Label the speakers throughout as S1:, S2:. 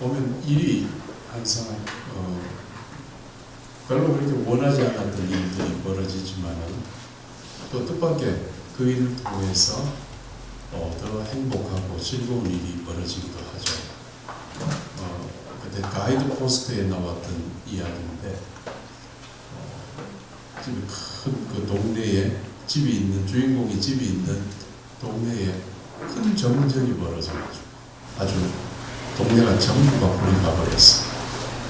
S1: 보면 일이 항상 별로 그렇게 원하지 않았던 일들이 벌어지지만은 또 뜻밖의 그 일을 통해서 더 행복하고 즐거운 일이 벌어지기도 하죠. 그때 가이드 포스트에 나왔던 이야기인데 큰 그 동네에 집이 있는, 주인공이 집이 있는 동네에 큰 정전이 벌어져가지고 아주 동네가 전부가 불이 나버렸어.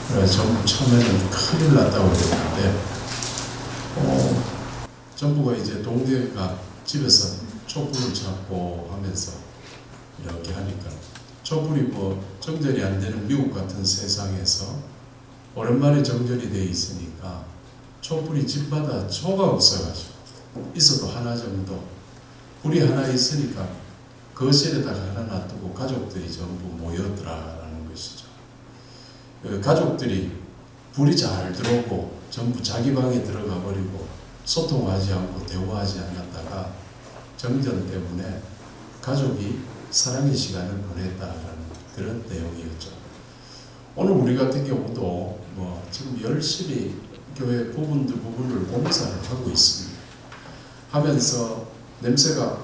S1: 그래서 처음에는 큰일 났다고 그랬는데 전부가 이제 동네가 집에서 촛불을 잡고 하면서 이렇게 하니까 촛불이 정전이 안 되는 미국 같은 세상에서 오랜만에 정전이 돼 있으니까 촛불이 집마다 초가 없어가지고 있어도 하나 정도, 불이 하나 있으니까 거실에다가 하나 놔두고 가족들이 전부 모였더라라는 것이죠. 가족들이 불이 잘 들어오고 전부 자기 방에 들어가 버리고 소통하지 않고 대화하지 않았다가 정전 때문에 가족이 사랑의 시간을 보냈다라는 그런 내용이었죠. 오늘 우리 같은 경우도 지금 열심히 교회 부분을 봉사를 하고 있습니다. 하면서 냄새가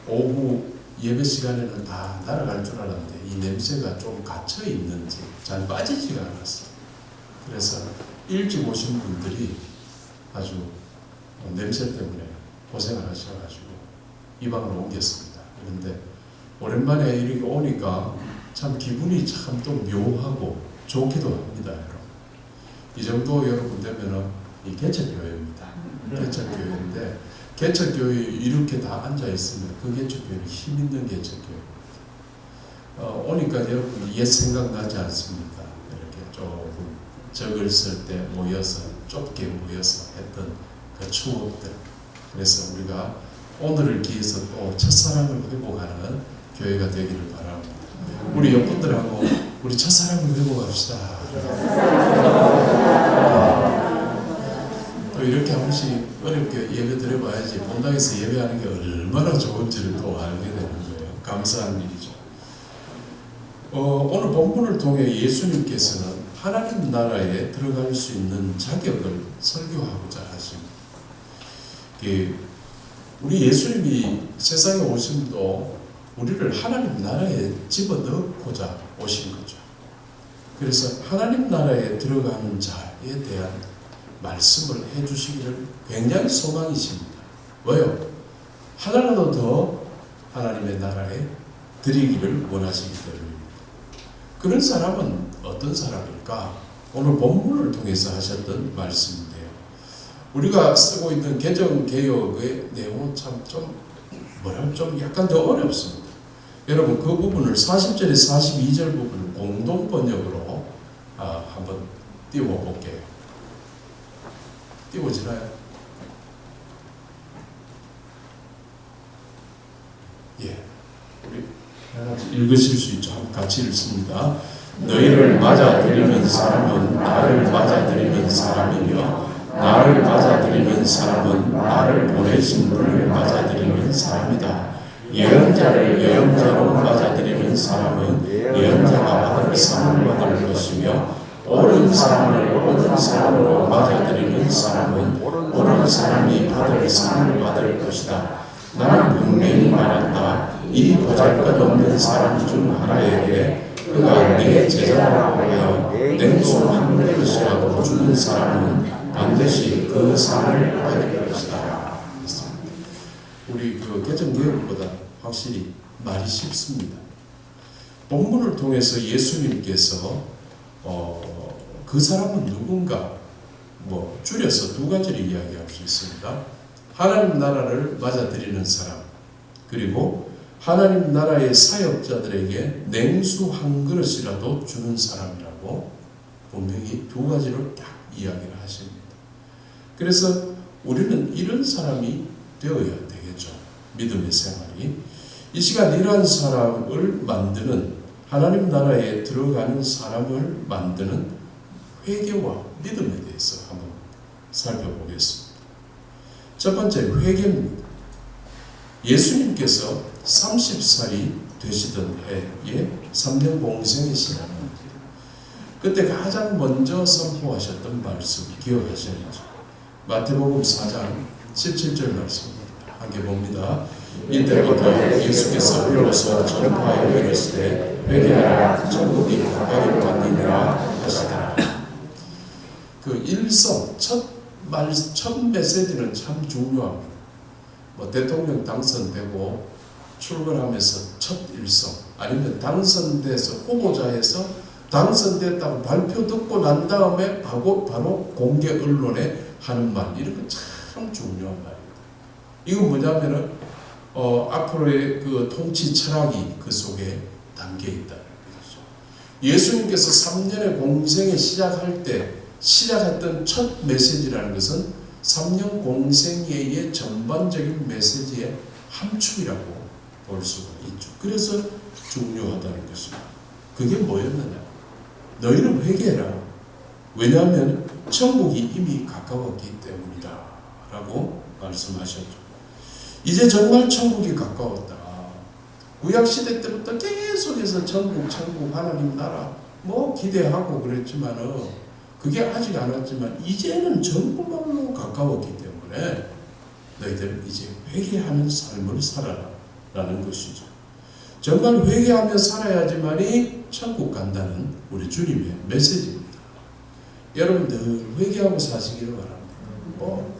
S1: 오후 예배 시간에는 다 날아갈 줄 알았는데 이 냄새가 좀 갇혀 있는지 잘 빠지지가 않았어요. 그래서 일찍 오신 분들이 아주 냄새 때문에 고생을 하셔가지고 이 방으로 옮겼습니다. 그런데 오랜만에 이렇게 오니까 참 기분이 참 또 묘하고 좋기도 합니다. 여러분. 이 정도 여러분 되면은 이 개척교회입니다. 개척교회인데 개척교회 이렇게 다 앉아있으면 그 개척교회는 힘있는 개척교회입니다. 오니까 여러분 옛 생각나지 않습니까? 이렇게 조금 적을 때 모여서 좁게 모여서 했던 그 추억들. 그래서 우리가 오늘을 기해서 또 첫사랑을 회복하는 교회가 되기를 바랍니다. 우리 옆분들하고 우리 첫사랑을 회복합시다. 또 이렇게 한 번씩 어렵게 예배 드려봐야지 본당에서 예배하는 게 얼마나 좋은지를 또 알게 되는 거예요. 감사한 일이죠. 오늘 본문을 통해 예수님께서는 하나님 나라에 들어갈 수 있는 자격을 설교하고자 하십니다. 우리 예수님이 세상에 오심도 우리를 하나님 나라에 집어넣고자 오신 거죠. 그래서 하나님 나라에 들어가는 자에 대한 말씀을 해주시기를 굉장히 소망이십니다. 왜요? 하나라도 더 하나님의 나라에 드리기를 원하시기 때문입니다. 그런 사람은 어떤 사람일까? 오늘 본문을 통해서 하셨던 말씀인데요. 우리가 쓰고 있는 개정개혁의 내용은 참 좀 약간 더 어렵습니다. 여러분 그 부분을 40절에 42절 부분을 공동 번역으로 한번 띄워볼게요. 띄워지나요? 예, 우리 읽으실 수 있죠? 한번 같이 읽습니다. 너희를 맞아들이는 사람은 나를 맞아들이는 사람이며 나를 맞아들이는 사람은 나를 보내신 분을 맞아들이는 사람이다. 예언자를 예언자로 맞아들이는 사람은 예언자가 받을 상을 받을 것이며 옳은 사람을 옳은 사람으로 맞아들이는 사람은 옳은 사람이 받을 상을 받을 것이다. 나는 분명히 말한다. 이 보잘것없는 사람 중 하나에게 그가 내 제자라고 하여 냉수 한 그릇이라도 주는 사람은 반드시 그 상을 받을 것이다. 우리 그 개정개혁보다 확실히 말이 쉽습니다. 본문을 통해서 예수님께서 그 사람은 누군가 줄여서 두 가지를 이야기할 수 있습니다. 하나님 나라를 맞아들이는 사람, 그리고 하나님 나라의 사역자들에게 냉수 한 그릇이라도 주는 사람이라고 분명히 두 가지로 딱 이야기를 하십니다. 그래서 우리는 이런 사람이 되어야 되겠죠. 믿음의 생활이. 이 시간 이러한 사람을 만드는, 하나님 나라에 들어가는 사람을 만드는 회개와 믿음에 대해서 한번 살펴보겠습니다. 첫 번째, 회개입니다. 예수님께서 30살이 되시던 해에 3년 공생이시라는 그때 가장 먼저 선포하셨던 말씀 기억하셔야죠. 마태복음 4장 17절 말씀입니다. 함께 봅니다. 이때부터 예수께서 비로소 전파하여 이르시되 회개하라 천국이 가까이 왔느니라 하시더라. 그 일성 첫 메시지는 참 중요합니다. 뭐 대통령 당선되고 출근하면서 첫 일성, 아니면 당선돼서 후보자에서 당선됐다고 발표 듣고 난 다음에 바로 공개 언론에 하는 말, 이런 건 참 중요한 말입니다. 이건 뭐냐면은 앞으로의 그 통치 철학이 그 속에 담겨 있다는 거죠. 예수님께서 3년의 공생에 시작했던 첫 메시지라는 것은 3년 공생애의 전반적인 메시지의 함축이라고 볼 수가 있죠. 그래서 중요하다는 것입니다. 그게 뭐였느냐? 너희는 회개해라. 왜냐하면 천국이 이미 가까웠기 때문이다 라고 말씀하셨죠. 이제 정말 천국이 가까웠다. 구약시대 때부터 계속해서 천국 하나님 나라 뭐 기대하고 그랬지만은 그게 아직 안 왔지만 이제는 정말로 가까웠기 때문에 너희들 이제 회개하는 삶을 살아라 라는 것이죠. 정말 회개하며 살아야지만이 천국 간다는 우리 주님의 메시지입니다. 여러분들 회개하고 사시기를 바랍니다. 뭐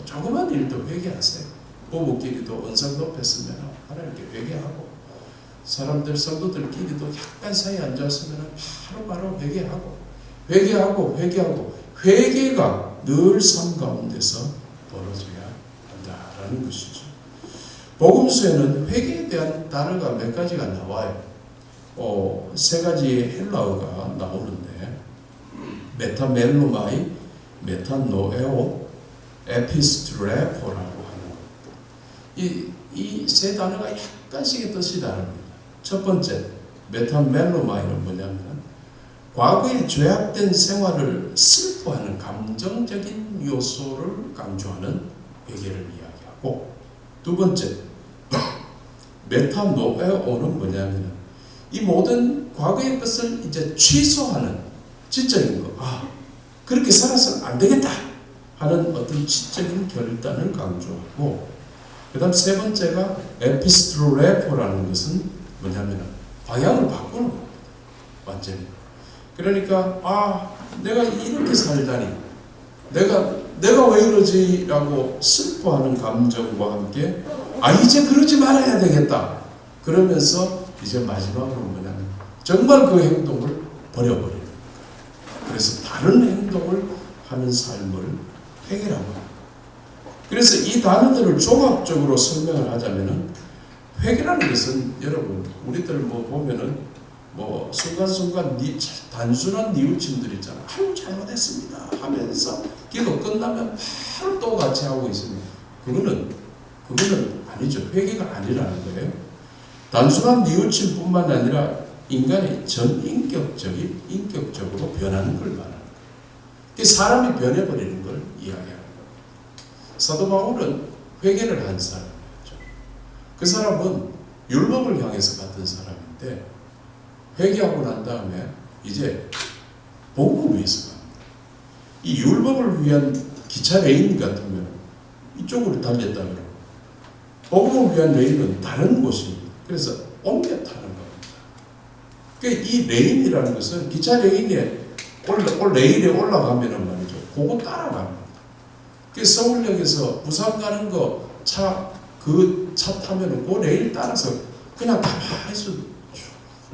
S1: 조그만 일도 회개하세요. 부부끼리도 언상 높였으면 하나님께 회개하고, 사람들 성도들끼리도 약간 사이에 앉았으면 바로 회개하고 회개가 늘 삶 가운데서 벌어져야 한다라는 것이죠. 복음서에는 회개에 대한 단어가 몇 가지가 나와요. 세 가지의 헬라어가 나오는데 메타멜로마이, 메타노에오, 에피스트레포라고 하는 것. 이 세 단어가 약간씩의 뜻이 다릅니다. 첫 번째, 메타멜로마이는 뭐냐면 과거에 죄악된 생활을 슬퍼하는 감정적인 요소를 강조하는 회개를 이야기하고, 두 번째, 메타노에오는 뭐냐면 이 모든 과거의 것을 이제 취소하는 지적인 거. 그렇게 살아서는 안 되겠다 하는 어떤 지적인 결단을 강조하고, 그 다음 세 번째가 에피스트로레포라는 것은 뭐냐면 방향을 바꾸는 겁니다. 완전히. 그러니까 내가 이렇게 살다니, 내가 왜 이러지? 라고 슬퍼하는 감정과 함께 이제 그러지 말아야 되겠다 그러면서 이제 마지막으로 뭐냐면 정말 그 행동을 버려버리는 거예요. 그래서 다른 행동을 하는 삶을 회개라고 합니다. 그래서 이 단어들을 종합적으로 설명을 하자면은, 회개라는 것은 여러분 우리들 보면은 순간순간 단순한 뉘우침들 있잖아. 잘못했습니다 하면서 기도 끝나면 바로 또 같이 하고 있습니다. 그거는 아니죠. 회개가 아니라는 거예요. 단순한 뉘우침뿐만 아니라 인간의 인격적으로 변하는 걸 말하는 거예요. 사람이 변해버리는 걸 이야기하는 거예요. 사도 바울은 회개를 한 사람이었죠. 그 사람은 율법을 향해서 갔던 사람인데 회개하고 난 다음에 이제 복음을 위해서 갑니다. 이 율법을 위한 기차 레인 같으면 이쪽으로 달렸다 그러고, 복음을 위한 레인은 다른 곳입니다. 그래서 옮겨 타는 겁니다. 그러니까 이 레인이라는 것은 기차 레인에 레일에 올라가면은 말이죠. 그거 따라갑니다. 서울역에서 부산 가는 거 차 타면은 그 레일 따라서 그냥 가만히 있어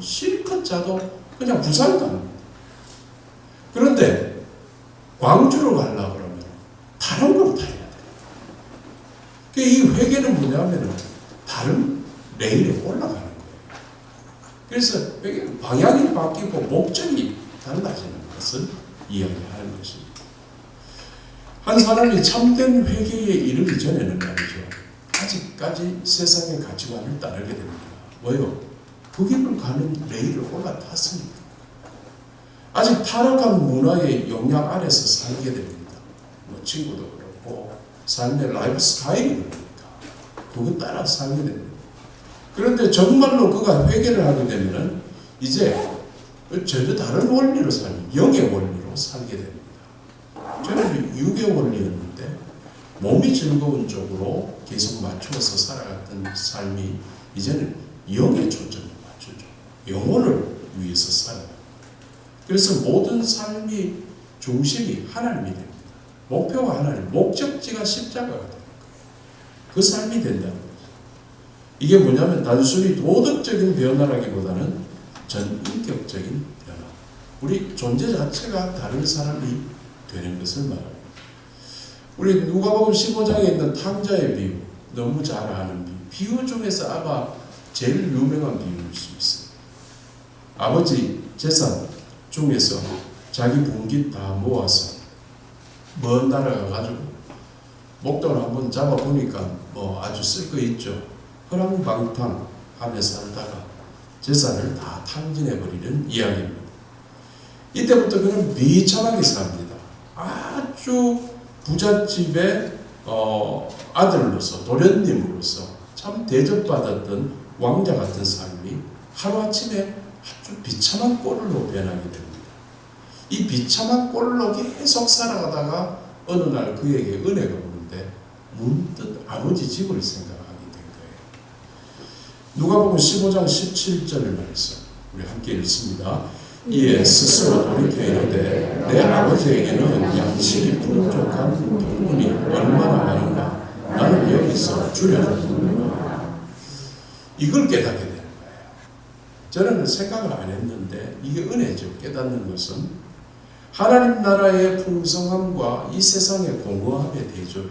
S1: 실컷 자도 그냥 부산 갑니다. 그런데 광주로 가려고 그러면 다른 걸 타야 돼요. 이 회계는 뭐냐면 다른 레일에 올라가는 거예요. 그래서 방향이 바뀌고 목적이 달라지는 것을 이야기하는 것입니다. 한 사람이 참된 회개에 이르기 전에는 말이죠, 아직까지 세상의 가치관을 따르게 됩니다. 왜요? 그 길을 가는 레일을 올라탔으니까. 아직 타락한 문화의 영향 아래서 살게 됩니다. 친구도 그렇고 삶의 라이프 스타일이 그러니까 그거 따라 살게 됩니다. 그런데 정말로 그가 회개를 하게 되면은 이제 전혀 다른 원리로 영의 원리로 살게 됩니다. 저는 육의 원리였는데 몸이 즐거운 쪽으로 계속 맞추어서 살아갔던 삶이 이제는 영의 초점을 맞추죠. 영혼을 위해서 살아요. 그래서 모든 삶이 중심이 하나님이 됩니다. 목표가 하나님, 목적지가 십자가가 되는 거예요. 그 삶이 된다는 거죠. 이게 뭐냐면 단순히 도덕적인 변화라기보다는 전인격적인 변화. 우리 존재 자체가 다른 사람이 되는 것을 말합니다. 우리 누가복음 15장에 있는 탕자의 비유, 너무 잘 아는 비유 중에서 아마 제일 유명한 비유일 수 있어요. 아버지 재산 중에서 자기 분깃 다 모아서 먼 나라 가가지고 목돈을 한번 잡아보니까 뭐 아주 쓸 거 있죠. 허랑방탕 하며 살다가 재산을 다 탕진해버리는 이야기입니다. 이때부터 그는 비참하게 삽니다. 아주 부잣집의 아들로서 도련님으로서 참 대접받았던 왕자 같은 삶이 하루아침에 아주 비참한 꼴로 변하게 됩니다. 이 비참한 꼴로 계속 살아가다가 어느 날 그에게 은혜가 오는데 문득 아버지 집을 생각하게 된 거예요. 누가복음 15장 17절 말씀 우리 함께 읽습니다. 이에 스스로 돌이켜 이르되 내 아버지에게는 양식이 풍족한 부분이 얼마나 많은가 나는 여기서 줄여주는구나. 이걸 깨닫게 되는 거예요. 저는 생각을 안 했는데 이게 은혜죠. 깨닫는 것은 하나님 나라의 풍성함과 이 세상의 공허함의 대조예요.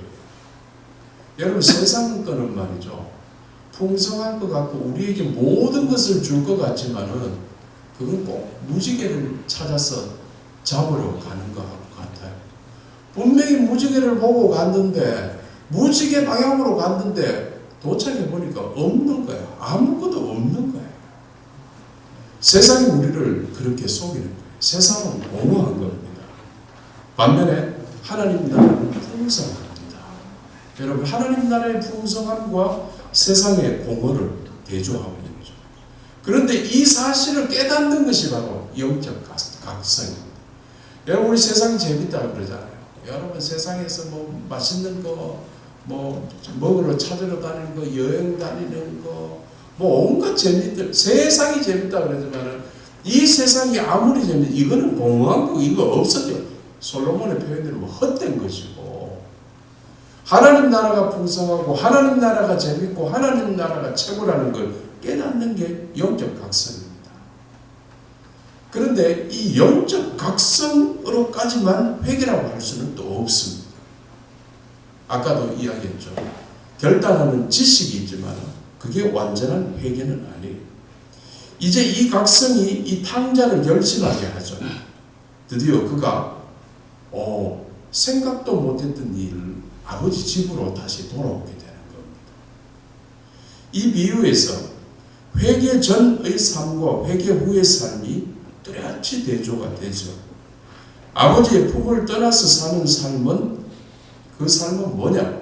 S1: 여러분 세상 거는 말이죠. 풍성할 것 같고 우리에게 모든 것을 줄 것 같지만은 그건 꼭 무지개를 찾아서 잡으러 가는 것 같아요. 분명히 무지개를 보고 갔는데 무지개 방향으로 갔는데 도착해 보니까 없는 거예요. 아무것도 없는 거예요. 세상이 우리를 그렇게 속이는 거예요. 세상은 공허한 겁니다. 반면에 하나님 나라는 풍성합니다. 여러분 하나님 나라의 풍성함과 세상의 공허를 대조하고 있는 거죠. 그런데 이 사실을 깨닫는 것이 바로 영적 각성입니다. 여러분 우리 세상 재밌다고 그러잖아요. 여러분 세상에서 뭐 맛있는 거 뭐 먹으러 찾으러 다니는 거 여행 다니는 거 뭐 온갖 재미들 세상이 재밌다고 그러지만은 이 세상이 아무리 재밌 이거는 공허한 거 이거 없어져. 솔로몬의 표현대로 뭐 헛된 것이고 하나님 나라가 풍성하고 하나님 나라가 재밌고 하나님 나라가 최고라는 걸 깨닫는 게 영적 각성입니다. 그런데 이 영적 각성으로까지만 회개라고 할 수는 또 없습니다. 아까도 이야기했죠. 결단하는 지식이 있지만 그게 완전한 회개는 아니에요. 이제 이 각성이 이 탕자를 결심하게 하죠. 드디어 그가 생각도 못했던 일을 아버지 집으로 다시 돌아오게 되는 겁니다. 이 비유에서 회개 전의 삶과 회개 후의 삶이 뚜렷이 대조가 되죠. 아버지의 품을 떠나서 사는 삶은 그 삶은 뭐냐?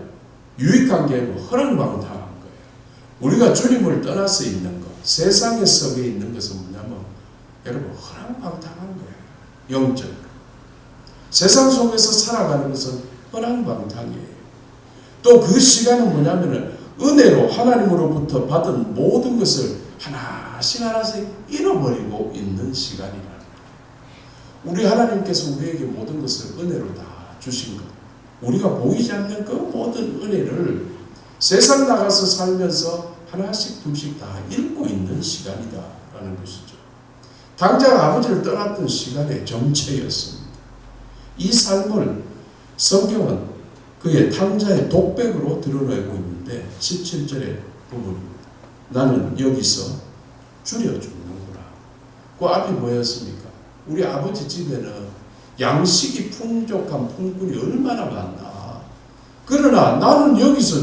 S1: 유익한 게 아니고 허랑방탕한 거예요. 우리가 주님을 떠나서 있는 것, 세상에 속에 있는 것은 뭐냐면 여러분 허랑방탕한 거예요. 영적으로. 세상 속에서 살아가는 것은 허랑방탕이에요. 또 그 시간은 뭐냐면 은혜로 하나님으로부터 받은 모든 것을 하나씩 잃어버리고 있는 시간이라는 거예요. 우리 하나님께서 우리에게 모든 것을 은혜로 다 주신 것. 우리가 보이지 않는 그 모든 은혜를 세상 나가서 살면서 하나씩 둘씩 다 잃고 있는 시간이다라는 것이죠. 당장 아버지를 떠났던 시간의 정체였습니다. 이 삶을 성경은 그의 탕자의 독백으로 드러내고 있는데 17절의 부분입니다. 나는 여기서 줄여 죽는구나. 그 앞이 뭐였습니까? 우리 아버지 집에는 양식이 풍족한 품꾼이 얼마나 많나. 그러나 나는 여기서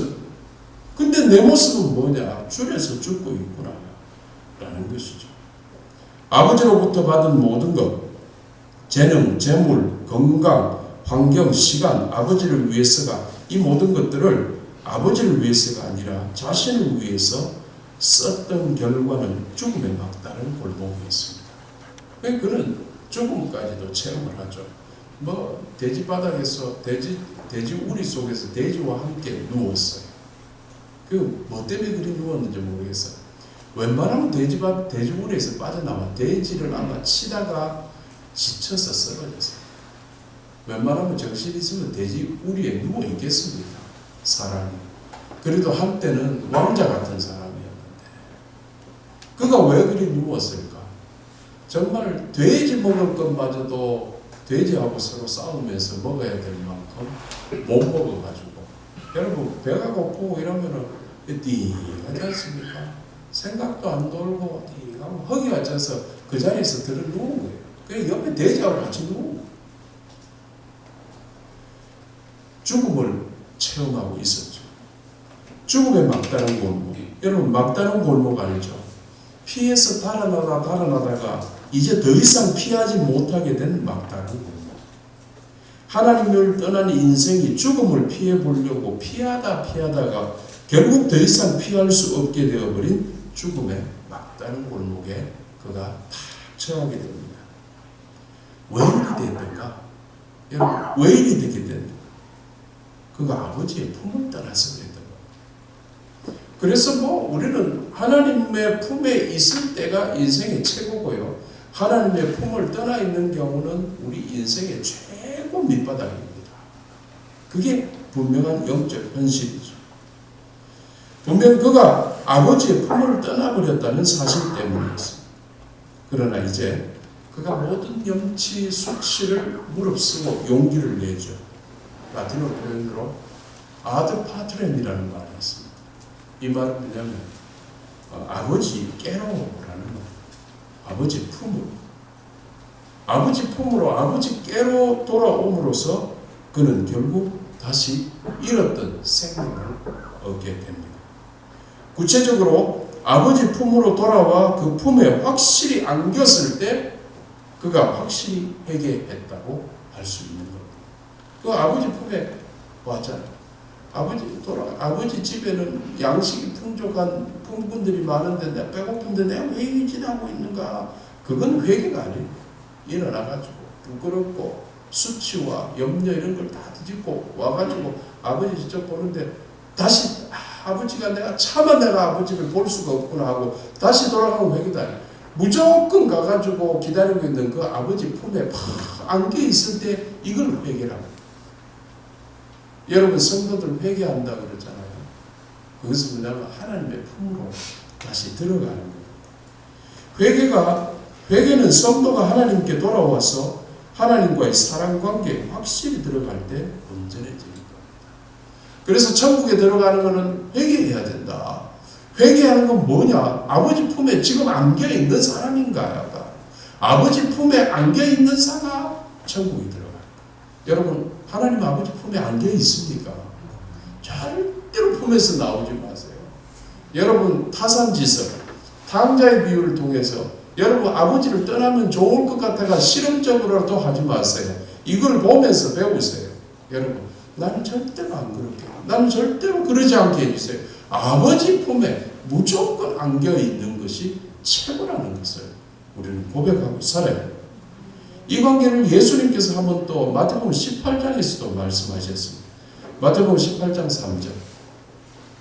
S1: 근데 내 모습은 뭐냐? 줄여서 죽고 있구나 라는 것이죠. 아버지로부터 받은 모든 것, 재능, 재물, 건강, 환경, 시간, 아버지를 위해서가 이 모든 것들을 아버지를 위해서가 아니라 자신을 위해서 썼던 결과는 죽음에 막다른 꼴보기였습니다. 그는 죽음까지도 체험을 하죠. 뭐 돼지 바닥에서 돼지 우리 속에서 돼지와 함께 누웠어요. 그 뭐 때문에 그리 누웠는지 모르겠어요. 웬만하면 돼지 우리에서 빠져나와 돼지를 아마 치다가 지쳐서 쓰러졌어요. 웬만하면 정신 있으면 돼지 우리에 누워 있겠습니까? 사람이. 그래도 한때는 왕자 같은 사람이었는데 그가 왜 그리 누웠을까? 정말 돼지 먹을 것마저도 돼지하고 서로 싸우면서 먹어야 될 만큼 못 먹어가지고 여러분 배가 고프고 이러면은 띵하지 않습니까? 생각도 안 돌고 띵하고 허기가 져서 그 자리에서 들어 누운 거예요. 그래서 옆에 돼지하고 같이 누운 거예요. 죽음을 체험하고 있었죠. 죽음의 막다른 골목. 여러분 막다른 골목 알죠? 피해서 달아나다가 이제 더 이상 피하지 못하게 된 막다른 골목. 하나님을 떠난 인생이 죽음을 피해 보려고 피하다가 결국 더 이상 피할 수 없게 되어버린 죽음의 막다른 골목에 그가 탁 처하게 됩니다. 왜 이렇게 됐던가? 여러분 왜 이렇게 됐게 됐는가? 그가 아버지의 품을 떠나서 그랬던 겁니다. 그래서 뭐 우리는 하나님의 품에 있을 때가 인생의 최고고요. 하나님의 품을 떠나 있는 경우는 우리 인생의 최고 밑바닥입니다. 그게 분명한 영적 현실이죠. 분명 그가 아버지의 품을 떠나버렸다는 사실 때문이었습니다. 그러나 이제 그가 모든 염치, 수치를 무릅쓰고 용기를 내죠. 라틴어 표현으로 아드 파트렘이라는 말이 있습니다. 이 말은 뭐냐면 아버지 깨로라는 말. 아버지 품으로. 아버지 품으로 아버지 깨로 돌아옴으로써 그는 결국 다시 잃었던 생명을 얻게 됩니다. 구체적으로 아버지 품으로 돌아와 그 품에 확실히 안겼을 때 그가 확실히 회개했다고 할 수 있는 겁니다. 그 아버지 품에 왔잖아요. 아버지 집에는 양식이 풍족한 품꾼들이 많은데 내가 배고픈데 내가 왜 일진하고 있는가? 그건 회개가 아니에요. 일어나가지고 부끄럽고 수치와 염려 이런 걸 다 뒤집고 와가지고 아버지 직접 보는데 다시 아버지가 내가 아버지를 볼 수가 없구나 하고 다시 돌아가면 회개다. 무조건 가가지고 기다리고 있는 그 아버지 품에 팍 안겨 있을 때 이걸 회개라고. 여러분 성도들 회개한다 그러잖아요. 그것은 뭐냐면 하나님의 품으로 다시 들어가는 거예요. 회개는 성도가 하나님께 돌아와서 하나님과의 사랑관계에 확실히 들어갈 때 온전해지는 겁니다. 그래서 천국에 들어가는 것은 회개해야 된다. 회개하는 건 뭐냐? 아버지 품에 지금 안겨있는 사람인가요? 아버지 품에 안겨있는 사람 천국에 들어가는 거예요. 여러분 하나님 아버지 품에 안겨있습니까? 절대로 품에서 나오지 마세요. 여러분 타산지석 탕자의 비유를 통해서 여러분 아버지를 떠나면 좋을 것 같아가 실험적으로라도 하지 마세요. 이걸 보면서 배우세요. 여러분 나는 절대로 안 그럴게요. 나는 절대로 그러지 않게 해주세요. 아버지 품에 무조건 안겨있는 것이 최고라는 것을 우리는 고백하고 살아요. 이 관계를 예수님께서 한번 또 마태복음 18장에서도 말씀하셨습니다. 마태복음 18장 3절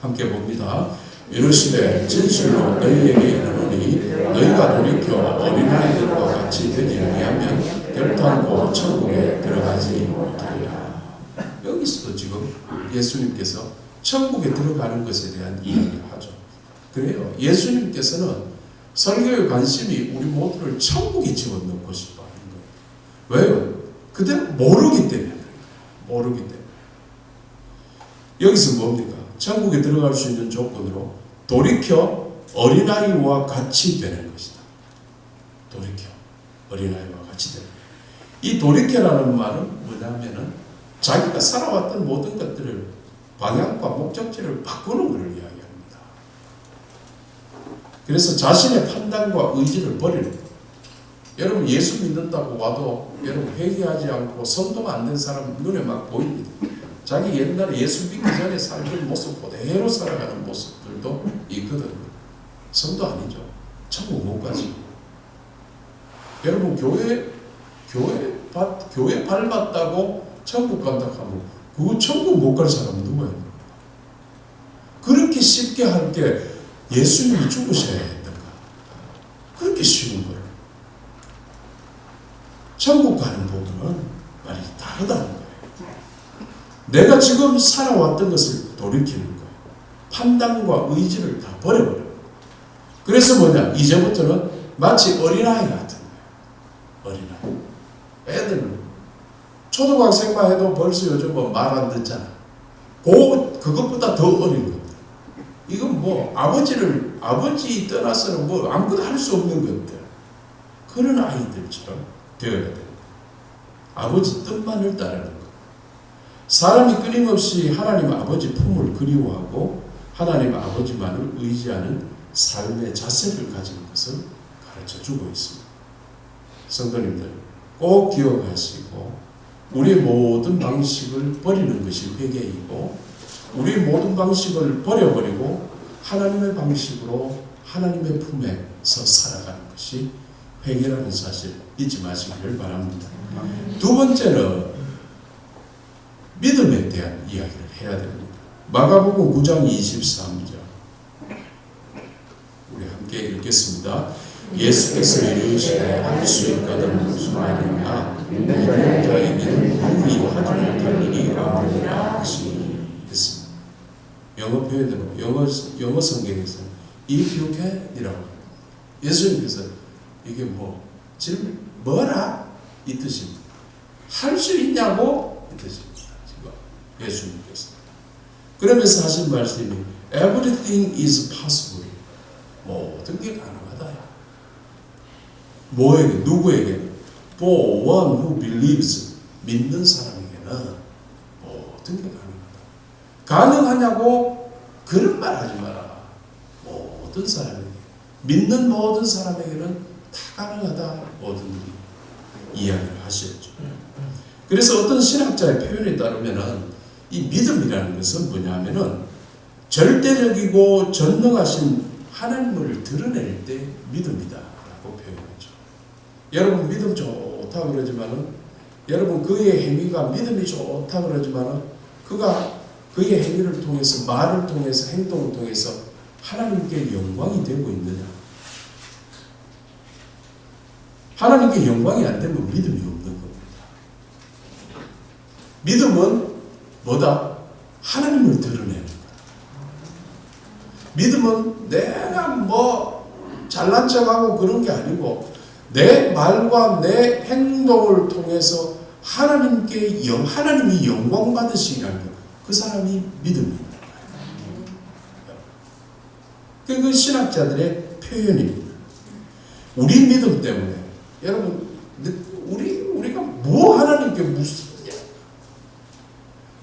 S1: 함께 봅니다. 이르시되 진실로 너희에게 이르노니 너희가 돌이켜 어린아이들과 같이 되지 아니하면 결탄코 천국에 들어가지 못하리라. 여기서도 지금 예수님께서 천국에 들어가는 것에 대한 이야기를 하죠. 그래요. 예수님께서는 설교의 관심이 우리 모두를 천국에 집어넣고 싶어 하는 거예요. 왜요? 그대로 모르기 때문에 그래요. 모르기 때문에. 여기서 뭡니까? 천국에 들어갈 수 있는 조건으로 돌이켜 어린아이와 같이 되는 것이다. 돌이켜 어린아이와 같이 되는 거예요. 이 돌이켜라는 말은 뭐냐면은 자기가 살아왔던 모든 것들을 방향과 목적지를 바꾸는 것을 이야기합니다. 그래서 자신의 판단과 의지를 버리는 거예요. 여러분 예수 믿는다고 와도 여러분 회개하지 않고 선도가 안 된 사람 눈에 막 보입니다. 자기 옛날에 예수 믿기 전에 살던 모습 그대로 살아가는 모습들도 있거든요. 선도 아니죠. 천국 못 가지. 여러분 교회 밟았다고 천국 간다 하면 그 천국 못 갈 사람은 누구예요? 그렇게 쉽게 할 게 예수님이 죽으셔야 했던가? 그렇게 쉬운 거예요. 천국 가는 부분은 많이 다르다는 거예요. 내가 지금 살아왔던 것을 돌이키는 거예요. 판단과 의지를 다 버려버려요. 그래서 뭐냐? 이제부터는 마치 어린아이 같은 거예요. 어린아이. 애들은 초등학생만 해도 벌써 요즘 뭐 말 안 듣잖아. 그것보다 더 어린 것들. 이건 뭐 아버지 떠나서는 뭐 아무것도 할 수 없는 것들. 그런 아이들처럼 되어야 돼요. 아버지 뜻만을 따르는 것. 사람이 끊임없이 하나님 아버지 품을 그리워하고 하나님 아버지만을 의지하는 삶의 자세를 가지는 것을 가르쳐주고 있습니다. 성도님들 꼭 기억하시고 우리의 모든 방식을 버리는 것이 회개이고 우리의 모든 방식을 버려버리고 하나님의 방식으로 하나님의 품에서 살아가는 것이 회개라는 사실 잊지 마시기를 바랍니다. 두 번째는 믿음에 대한 이야기를 해야 됩니다. 마가복음 9장 23절 우리 함께 읽겠습니다. 예수께서 이르시되 할 수 있거든 무슨 말이냐 믿는 자에게는 능히 하지 못할 일이 없느니라 하시겠습니다. 영어 표현으로 영어 성경에서 if you can 이라고 예수님께서 이게 질문 뭐라? 이 뜻입니다. 할 수 있냐고? 이 뜻입니다. 지금 예수님께서 그러면서 하신 말씀이 everything is possible. 모든 게 가능하다. 뭐에게? 누구에게? For one who believes. 믿는 사람에게는 모든 게 가능하다. 가능하냐고? 그런 말 하지 마라. 모든 사람에게. 믿는 모든 사람에게는 다 가능하다. 모든 일이 이야기를 하셨죠. 그래서 어떤 신학자의 표현에 따르면은 이 믿음이라는 것은 뭐냐면은 절대적이고 전능하신 하나님을 드러낼 때 믿음이다 라고 표현하죠. 여러분 믿음 좋다 그러지만은 여러분 그의 행위가 믿음이 좋다 그러지만은 그가 그의 행위를 통해서 말을 통해서 행동을 통해서 하나님께 영광이 되고 있느냐? 하나님께 영광이 안 되면 믿음이 없는 겁니다. 믿음은 뭐다? 하나님을 드러내는 거다. 믿음은 내가 잘난 척하고 그런 게 아니고 내 말과 내 행동을 통해서 하나님이 영광 받으시라는 거. 그 사람이 믿음이 있는 거예요. 그 신학자들의 표현입니다. 우리 믿음 때문에 여러분 우리가 하나님께 무슨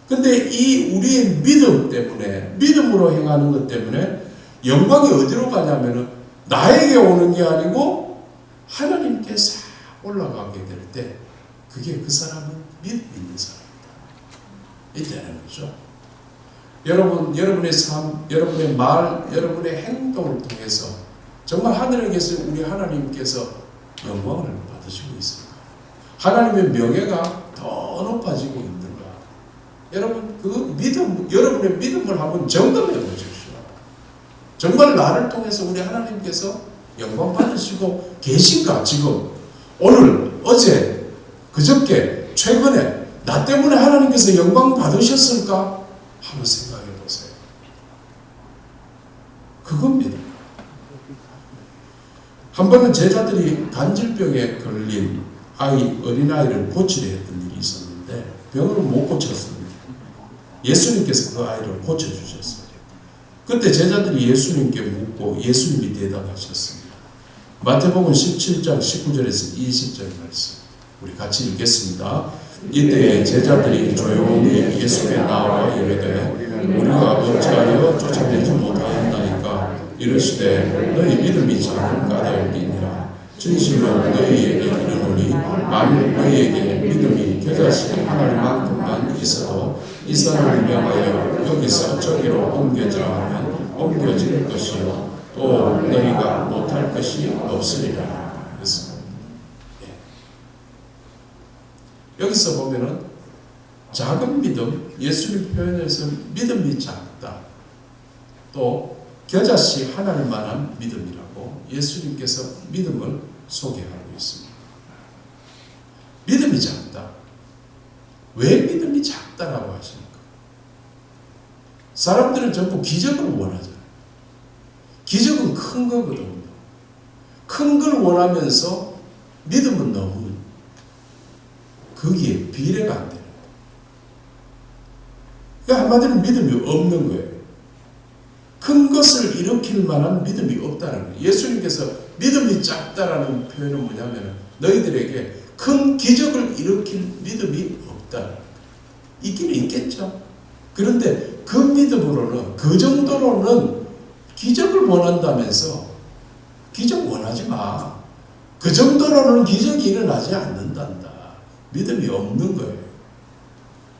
S1: 근데 이 우리의 믿음 때문에 믿음으로 행하는 것 때문에 영광이 어디로 가냐면은 나에게 오는 게 아니고 하나님께 싹 올라가게 될 때 그게 그 사람은 믿음 있는 사람이다. 이때는 거죠. 여러분의 삶, 여러분의 말, 여러분의 행동을 통해서 정말 하늘에 계신 우리 하나님께서 영광을 받으시고 있습니다. 하나님의 명예가 더 높아지고 있는가? 여러분 그 믿음, 여러분의 믿음을 한번 점검해 보십시오. 정말 나를 통해서 우리 하나님께서 영광 받으시고 계신가? 지금 오늘, 어제, 그저께, 최근에 나 때문에 하나님께서 영광 받으셨을까? 한번 생각해 보세요. 그겁니다. 한 번은 제자들이 간질병에 걸린 어린아이를 고치려 했던 일이 있었는데 병을 못 고쳤습니다. 예수님께서 그 아이를 고쳐주셨어요. 그때 제자들이 예수님께 묻고 예수님이 대답하셨습니다. 마태복음 17장 19절에서 20절 말씀 우리 같이 읽겠습니다. 이때 제자들이 조용히 예수께 나와 이르되 우리가 어찌하여 쫓아내지 못하였나이까 이르시되 너희 믿음이 작은 까닭이니라. 진실로 너희에게 이르노니 만일 너희에게 믿음이 겨자씨 하나만큼만 있어도 이 사람을 명하여 여기서 저기로 옮겨지라 하면 옮겨질 것이요 또 너희가 못할 것이 없으리라. 여기서 보면은 작은 믿음, 예수님 표현에서 믿음이 작다. 또 겨자씨 하나를 만한 믿음이라고 예수님께서 믿음을 소개하고 있습니다. 믿음이 작다. 왜 믿음이 작다라고 하십니까? 사람들은 전부 기적을 원하잖아요. 기적은 큰 거거든요. 큰 걸 원하면서 믿음은 너무 거기에 비례가 안 되는 거예요. 그러니까 한마디로 믿음이 없는 거예요. 큰 것을 일으킬 만한 믿음이 없다는 거예요. 예수님께서 믿음이 작다라는 표현은 뭐냐면 너희들에게 큰 기적을 일으킬 믿음이 없다는 거예요. 있기는 있겠죠. 그런데 그 믿음으로는, 그 정도로는 기적을 원한다면서 기적 원하지 마. 그 정도로는 기적이 일어나지 않는단다. 믿음이 없는 거예요.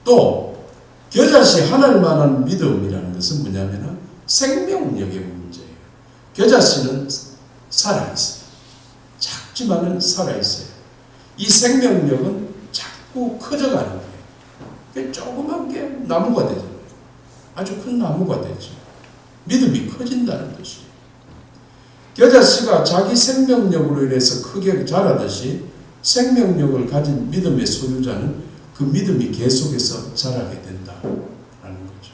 S1: 또 겨자씨 하나를 만한 믿음이라는 것은 뭐냐면 생명력의 문제예요. 겨자씨는 살아있어요. 작지만은 살아있어요. 이 생명력은 자꾸 커져가는 거예요. 조그만 게 나무가 되잖아요. 아주 큰 나무가 되죠. 믿음이 커진다는 뜻이에요. 겨자씨가 자기 생명력으로 인해서 크게 자라듯이 생명력을 가진 믿음의 소유자는 그 믿음이 계속해서 자라게 된다라는 거죠.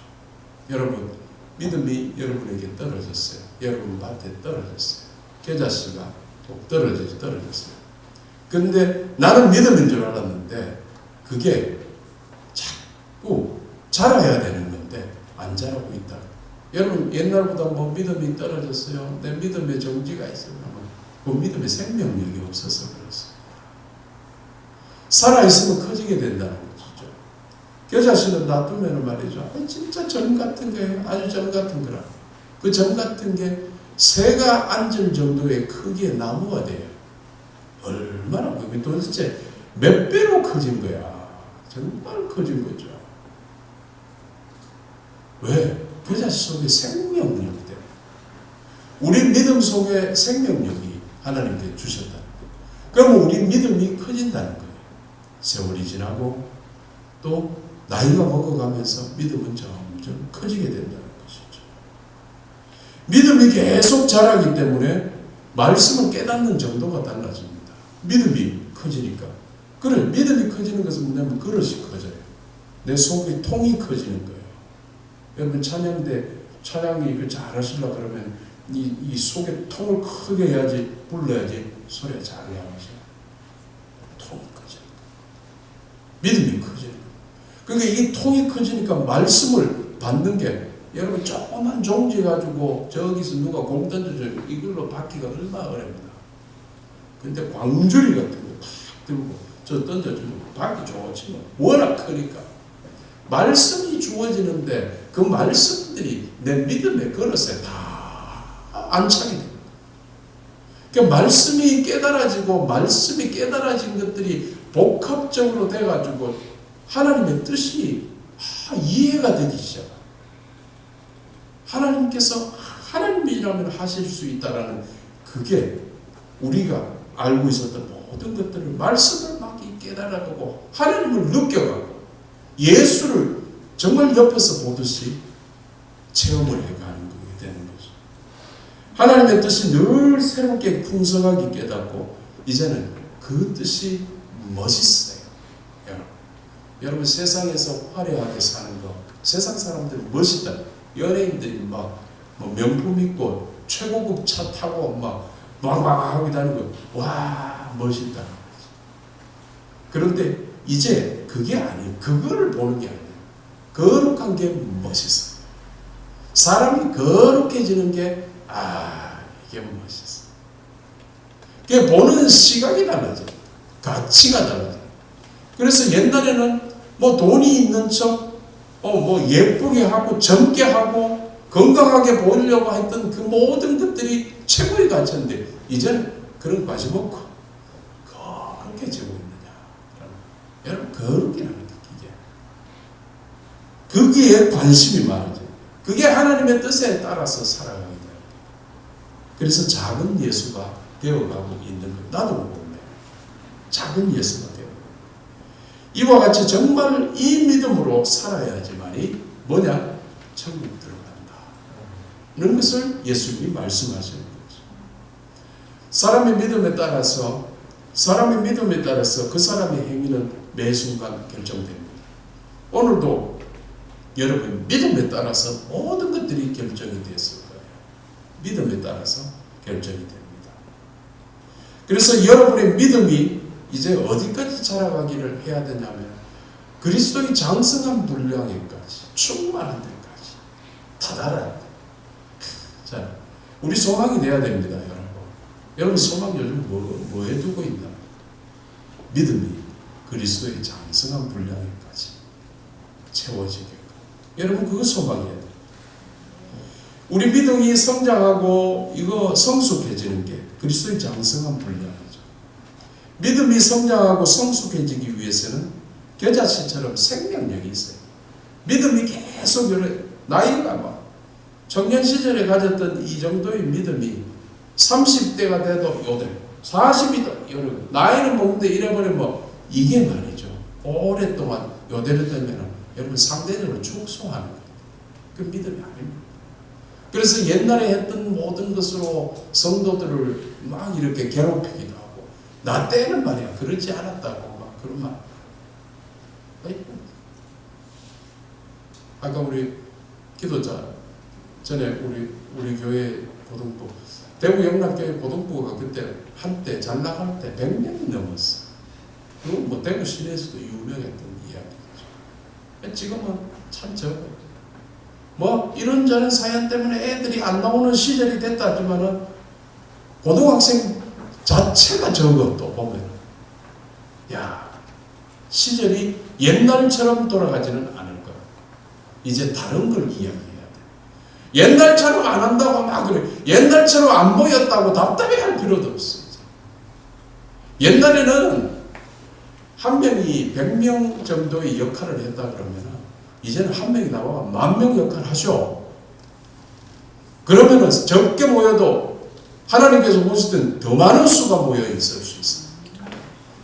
S1: 여러분, 믿음이 여러분에게 떨어졌어요. 여러분 밭에 떨어졌어요. 겨자씨가 또 떨어졌어요. 그런데 나는 믿음인 줄 알았는데 그게 자꾸 자라야 되는 건데 안 자라고 있다. 여러분 옛날보다 뭐 믿음이 떨어졌어요. 내 믿음에 정지가 있어요. 그 믿음의 생명력이 없어서 그렇습니다. 살아있으면 커지게 된다는 거죠. 겨자씨는 놔두면 말이죠. 진짜 점 같은 거예요. 아주 점 같은 거라. 그 점 같은 게 새가 앉을 정도의 크기의 나무가 돼요. 얼마나 그게 도대체 몇 배로 커진 거야. 정말 커진 거죠. 왜? 겨자씨 속에 생명력이 때문에. 우리 믿음 속에 생명력이 하나님께 주셨다는 거예요. 그러면 우리 믿음이 커진다는 거예요. 세월이 지나고 또 나이가 먹어가면서 믿음은 점점 커지게 된다는 것이죠. 믿음이 계속 자라기 때문에 말씀을 깨닫는 정도가 달라집니다. 믿음이 커지니까. 그래, 믿음이 커지는 것은 뭐냐면 그릇이 커져요. 내 속에 통이 커지는 거예요. 여러분 찬양이 잘 하시려고 그러면 이 속에 통을 크게 해야지, 불러야지 소리가 잘 나오죠. 통이 커지니까. 믿음이 커지니까. 그러니까 이 통이 커지니까 말씀을 받는 게 여러분 조그만 종지 가지고 저기서 누가 공 던져줘요. 이걸로 받기가 얼마나 어렵니다. 근데 광주리 같은 거 탁 들고 저 던져주면 받기 좋지만 워낙 크니까 말씀이 주어지는데 그 말씀들이 내 믿음의 그릇에 다 안착이 됩니다. 그러니까 말씀이 깨달아진 것들이 복합적으로 돼가지고 하나님의 뜻이 이해가 되기 시작합니다. 하나님께서 하나님이라면 하실 수 있다라는 그게 우리가 알고 있었던 모든 것들을 말씀을 막 깨달아가고 하나님을 느껴가고 예수를 정말 옆에서 보듯이 체험을 해가는 것이 되는 거죠. 하나님의 뜻이 늘 새롭게 풍성하게 깨닫고 이제는 그 뜻이 멋있어요. 여러분 세상에서 화려하게 사는 거, 세상 사람들이 멋있다. 연예인들이 막 명품 입고 최고급 차 타고 막 하고 다니고 와 멋있다. 그런데 이제 그게 아니에요. 그거를 보는 게 아니에요. 거룩한 게 멋있어. 사람이 거룩해지는 게 이게 멋있어. 그게 보는 시각이 달라져요. 가치가 달라져요. 그래서 옛날에는 뭐 돈이 있는 척 뭐 예쁘게 하고 젊게 하고 건강하게 보이려고 했던 그 모든 것들이 최고의 가치인데 이제는 그런 관심 없고 거룩해지고 있느냐. 여러분 거룩이라는 게 거기에 관심이 많아져요. 그게 하나님의 뜻에 따라서 살아가게 돼요. 그래서 작은 예수가 되어가고 있는 것. 나도 모르네. 작은 예수가 되어. 이와 같이 정말 이 믿음으로 살아야지만이 뭐냐? 천국 들어간다. 이런 것을 예수님이 말씀하시는 거죠. 사람의 믿음에 따라서 그 사람의 행위는 매 순간 결정됩니다. 오늘도 여러분 믿음에 따라서 모든 것들이 결정이 됐을 거예요. 믿음에 따라서 결정이 됩니다. 그래서 여러분의 믿음이 이제 어디까지 자라가기를 해야 되냐면 그리스도의 장성한 분량에까지, 충만한 데까지 다다라야 돼. 자, 우리 소망이 돼야 됩니다, 여러분. 여러분 소망 요즘 뭐에 두고 있나? 믿음이 그리스도의 장성한 분량에까지 채워지게끔. 여러분 그거 소망이에요. 우리 믿음이 성장하고 이거 성숙해지는 게 그리스도의 장성한 분량이죠. 믿음이 성장하고 성숙해지기 위해서는 겨자씨처럼 생명력이 있어요. 믿음이 계속 나이가 막 청년 시절에 가졌던 이 정도의 믿음이 30대가 돼도 요대, 40이다 이러고 나이는 먹는데 잃어버리면 이게 말이죠. 오랫동안 요대를 되면 여러분 상대적으로 축소하는 거예요. 그 믿음이 아닙니다. 그래서 옛날에 했던 모든 것으로 성도들을 막 이렇게 괴롭히기도 하고 나 때는 말이야 그러지 않았다고 막 그런 말. 아까 우리 기도자 전에 우리 교회 고등부 대구 영남교회 고등부가 그때 한때 잘 나갈 때 100명이 넘었어. 그건 뭐 대구 시내에서도 유명했던 이야기죠. 지금은 참 적어요. 뭐 이런저런 사연 때문에 애들이 안 나오는 시절이 됐다 하지만은 고등학생 자체가 적어. 또 보면 야 시절이 옛날처럼 돌아가지는 않을 거야. 이제 다른 걸 이야기해야 돼. 옛날처럼 안 한다고 막 그래. 옛날처럼 안 보였다고 답답해할 필요도 없어. 이제. 옛날에는 한 명이 100명 정도의 역할을 했다 그러면은 이제는 한 명이 나와 10,000명 역할 하셔. 그러면은 적게 모여도 하나님께서 보실 땐 더 많은 수가 모여 있을 수 있습니다.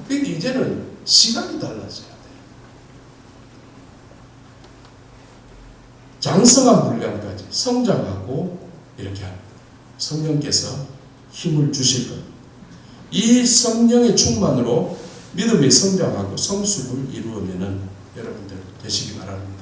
S1: 그러니까 이제는 시각이 달라져야 돼요. 장성한 분량까지 성장하고 이렇게 합니다. 성령께서 힘을 주실 겁니다. 이 성령의 충만으로 믿음이 성장하고 성숙을 이루어내는 여러분들 되시기 바랍니다.